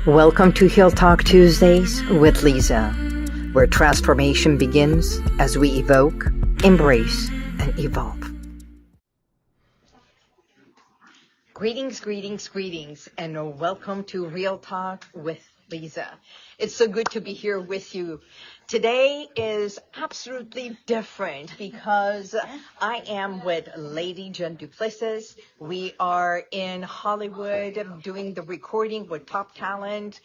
Welcome to Heal Talk Tuesdays with Liza, where transformation begins as we evoke, embrace, and evolve. Greetings, greetings, greetings, and welcome to Real Talk with Liza. It's so good to be here with you. Today is absolutely different because I am with Lady Jen Du Plessis. We are in Hollywood doing the recording with Top Talent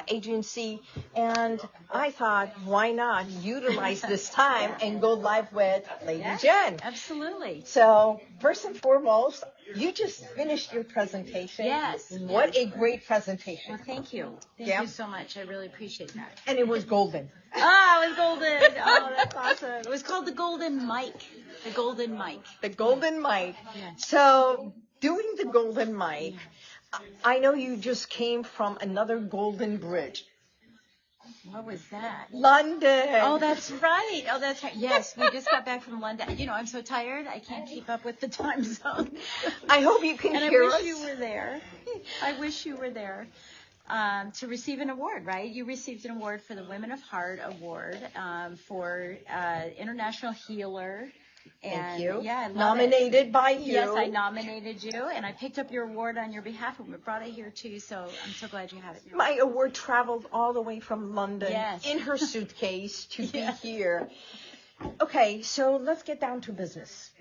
Agency, and I thought, why not utilize this time and go live with Lady Jen? Absolutely. So, first and foremost, you just finished your presentation. Yes. What a great presentation. Well, thank you. Thank you so much. I really appreciate that. And it was golden. Oh, it was golden. Oh, that's awesome. It was called the Golden Mic. The Golden Mic. The golden mic. Yes. So, doing the golden mic, I know you just came from another golden bridge. What was that? London. Oh, that's right. Oh, that's right. Yes, we just got back from London. You know, I'm so tired. I can't keep up with the time zone. I hope you can and hear us. I wish you were there. I wish you were there. To receive an award, right? You received an award for the Women of Heart Award for International Healer. And Thank you. Yeah, I love Nominated by you. Yes, I nominated you, and I picked up your award on your behalf and brought it here too. So I'm so glad you have it. My award traveled all the way from London in her suitcase to be here. Okay, so let's get down to business.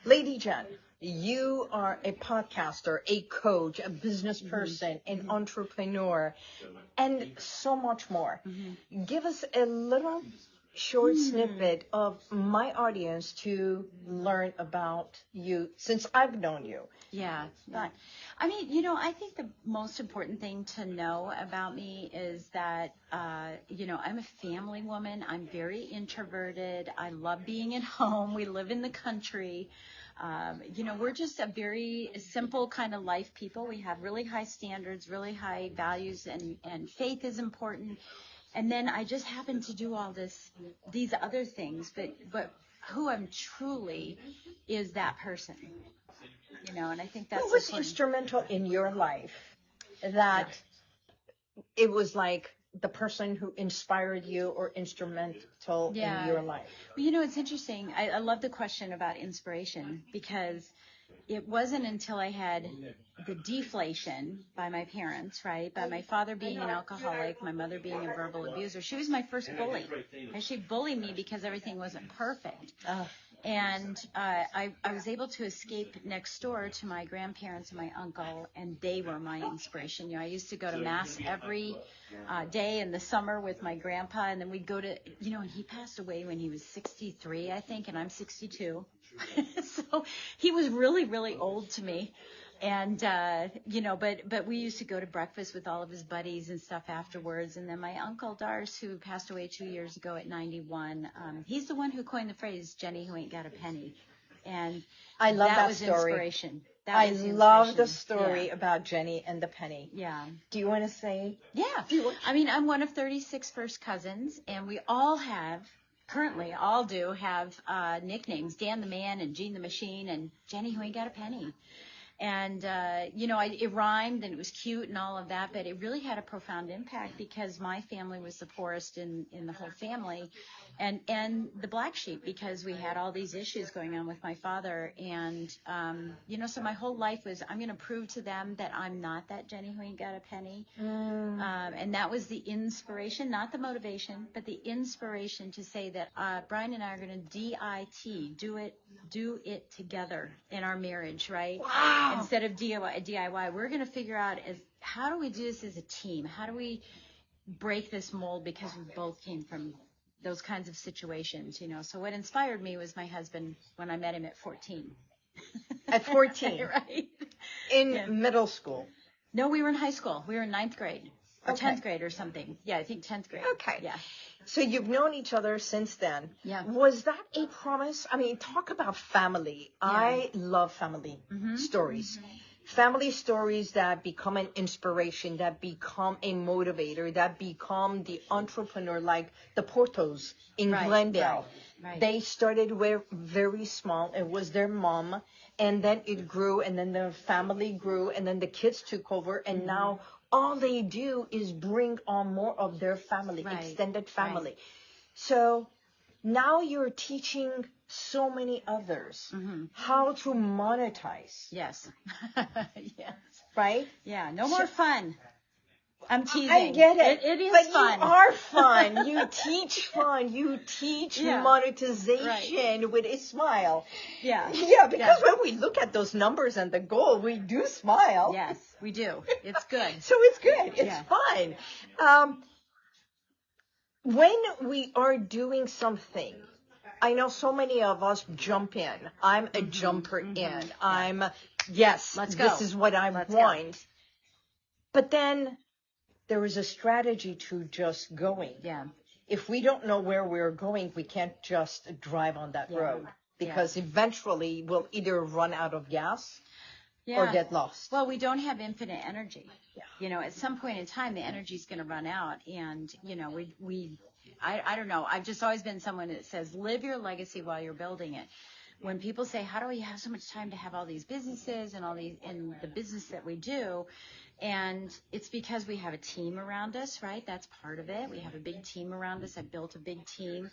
Lady Jen, you are a podcaster, a coach, a business person, an entrepreneur, and so much more. Give us a little short snippet of my audience to learn about you since I've known you. Yeah. I mean, you know, I think the most important thing to know about me is that, you know, I'm a family woman. I'm very introverted. I love being at home. We live in the country. You know, we're just a very simple kind of life people. We have really high standards, really high values, and faith is important. And then I just happen to do all these other things, but who I'm truly is that person, you know, and I think that's what was instrumental in your life that it was like the person who inspired you or instrumental in your life? Well, you know, it's interesting. I love the question about inspiration because it wasn't until I had the deflation by my parents, right? By my father being an alcoholic, my mother being a verbal abuser. She was my first bully. And she bullied me because everything wasn't perfect. And I was able to escape next door to my grandparents and my uncle, and they were my inspiration. You know, I used to go to mass every day in the summer with my grandpa, and then we'd go to, you know, and he passed away when he was 63, I think, and I'm 62. So he was really, really old to me. And, you know, but we used to go to breakfast with all of his buddies and stuff afterwards. And then my uncle Darce, who passed away 2 years ago at 91, he's the one who coined the phrase, Jenny who ain't got a penny. And I love that was story. Inspiration. I love the story about Jenny and the penny. Yeah. Do you want to say? Yeah. I mean, I'm one of 36 first cousins, and we all have, currently all do have nicknames, Dan the Man and Gene the Machine and Jenny who ain't got a penny. And, you know, it rhymed and it was cute and all of that, but it really had a profound impact because my family was the poorest in the whole family and the black sheep because we had all these issues going on with my father. And, you know, so my whole life was, I'm going to prove to them that I'm not that Jenny who ain't got a penny. And that was the inspiration, not the motivation, but the inspiration to say that Brian and I are going to do it together in our marriage, right? Wow. Instead of DIY, we're going to figure out how do we do this as a team? How do we break this mold because we both came from those kinds of situations, you know? So what inspired me was my husband when I met him at 14. At 14? Right. In middle school? No, we were in high school. We were in 9th grade or 10th grade or something. Yeah, I think 10th grade. Okay. Yeah. So you've known each other since then. Yeah. Was that a promise? I mean, talk about family. Yeah. I love family stories. Family stories that become an inspiration, that become a motivator, that become the entrepreneur, like the Portos in Glendale. Right. They started very small. It was their mom, and then it grew, and then the family grew, and then the kids took over, and now all they do is bring on more of their family, Right. extended family. Right. So now you're teaching so many others how to monetize, Yes. Yes. right? Yeah. No more fun. I'm teasing. I get it. It is but fun. You are fun. You teach fun. You teach Yeah. monetization with a smile. Yeah. Yeah, because when we look at those numbers and the goal, we do smile. Yes, we do. It's good. So it's good. It's fun. When we are doing something, I know so many of us jump in. I'm a jumper in. I'm, yes, Let's go. This is what I want. Go. But then there is a strategy to just going. Yeah. If we don't know where we're going, we can't just drive on that road, because eventually we'll either run out of gas or get lost. Well, we don't have infinite energy. Yeah. You know, at some point in time, the energy is going to run out. And, you know, I don't know. I've just always been someone that says, live your legacy while you're building it. When people say, how do we have so much time to have all these businesses and all these in the business that we do? And it's because we have a team around us, right? That's part of it. We have a big team around us. I've built a big team.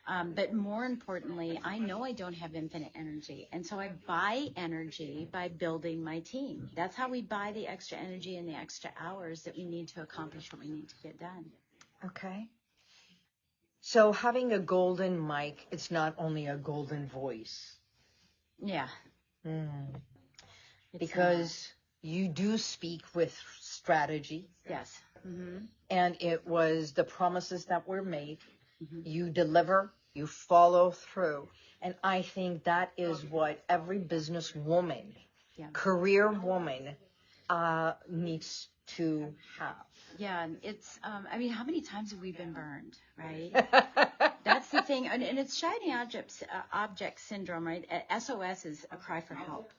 But more importantly, I know I don't have infinite energy. And so I buy energy by building my team. That's how we buy the extra energy and the extra hours that we need to accomplish what we need to get done. Okay. So having a golden mic, it's not only a golden voice. Yeah. Because you do speak with strategy. Yes. And it was the promises that were made. You deliver, you follow through. And I think that is what every businesswoman, career woman, needs to have. Yeah, it's, I mean, how many times have we been burned, right? That's the thing. And it's shiny object syndrome, right? SOS is a cry for help.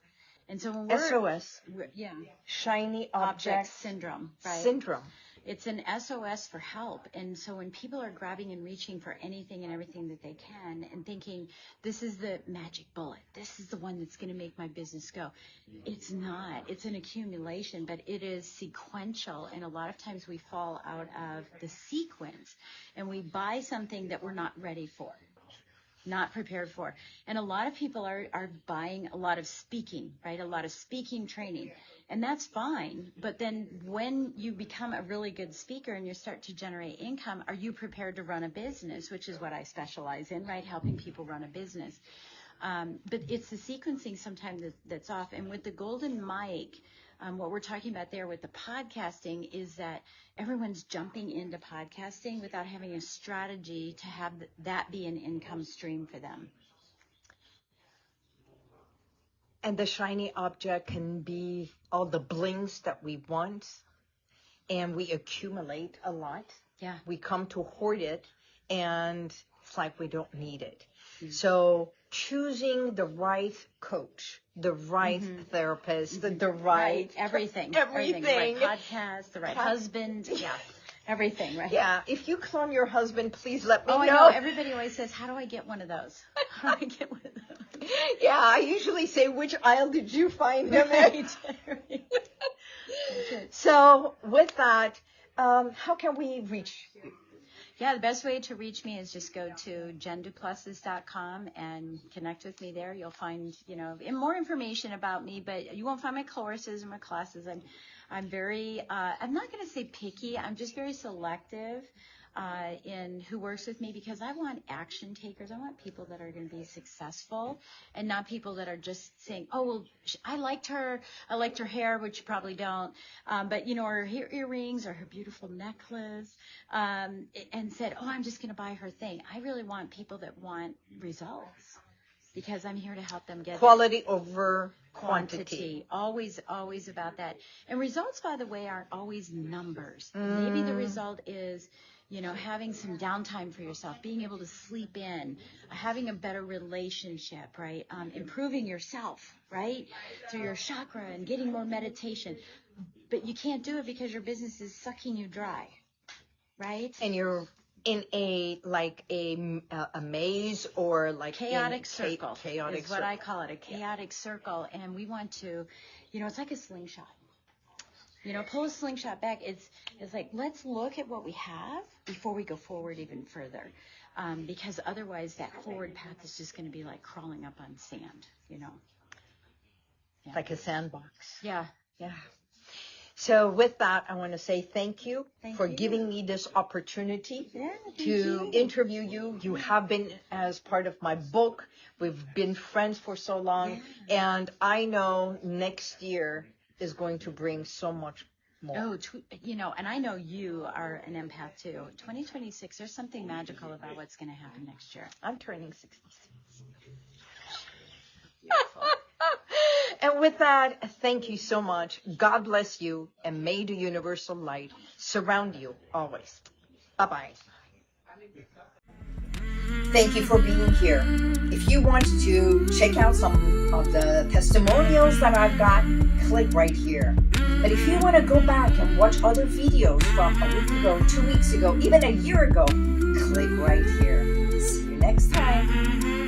And so when SOS? Shiny object syndrome, right? Syndrome. It's an SOS for help. And so when people are grabbing and reaching for anything and everything that they can and thinking, this is the magic bullet, this is the one that's going to make my business go. It's not. It's an accumulation, but it is sequential. And a lot of times we fall out of the sequence and we buy something that we're not ready for, not prepared for. And a lot of people are buying a lot of speaking, right? A lot of speaking training. And that's fine. But then when you become a really good speaker and you start to generate income, are you prepared to run a business, which is what I specialize in, right? Helping people run a business. But it's the sequencing sometimes that's off. And with the golden mic, what we're talking about there with the podcasting is that everyone's jumping into podcasting without having a strategy to have that be an income stream for them. And the shiny object can be all the blings that we want, and we accumulate a lot. Yeah. We come to hoard it, and it's like we don't need it. So choosing the right coach, the right therapist, the right... Everything. The right podcast, the right husband. Yeah. Everything, right? Yeah. If you clone your husband, please let me know. I know. Everybody always says, how do I get one of those? How do I get one of those? Yeah, I usually say, which aisle did you find him in? So with that, how can we reach you? Yeah, the best way to reach me is just go to jenduplessis.com and connect with me there. You'll find, more information about me, but you won't find my courses or my classes. I'm very, I'm not going to say picky. I'm just very selective in who works with me, because I want action takers. I want people that are going to be successful and not people that are just saying, oh, well, I liked her hair, which you probably don't, but her earrings or her beautiful necklace, and said, oh, I'm just going to buy her thing. I really want people that want results, because I'm here to help them get quality over quantity. Always about that. And results, by the way, aren't always numbers. Maybe the result is, having some downtime for yourself, being able to sleep in, having a better relationship, right? Improving yourself, right? Through your chakra and getting more meditation. But you can't do it because your business is sucking you dry, right? And you're in a maze, or like chaotic circle. Chaotic is what I call it, a chaotic circle. And we want to, it's like a slingshot. pull a slingshot back. It's like, let's look at what we have before we go forward even further. Because otherwise that forward path is just going to be like crawling up on sand, Yeah. Like a sandbox. Yeah. Yeah. So with that, I want to say thank you for you. giving me this opportunity to you. interview you. You have been as part of my book. We've been friends for so long. And I know next year is going to bring so much more. And I know you are an empath too. 2026, there's something magical about what's going to happen next year. I'm turning 66. Beautiful. And with that, thank you so much. God bless you, and may the universal light surround you always. Bye-bye. Thank you for being here. If you want to check out some of the testimonials that I've got, click right here. But if you want to go back and watch other videos from a week ago, 2 weeks ago, even a year ago, click right here. See you next time.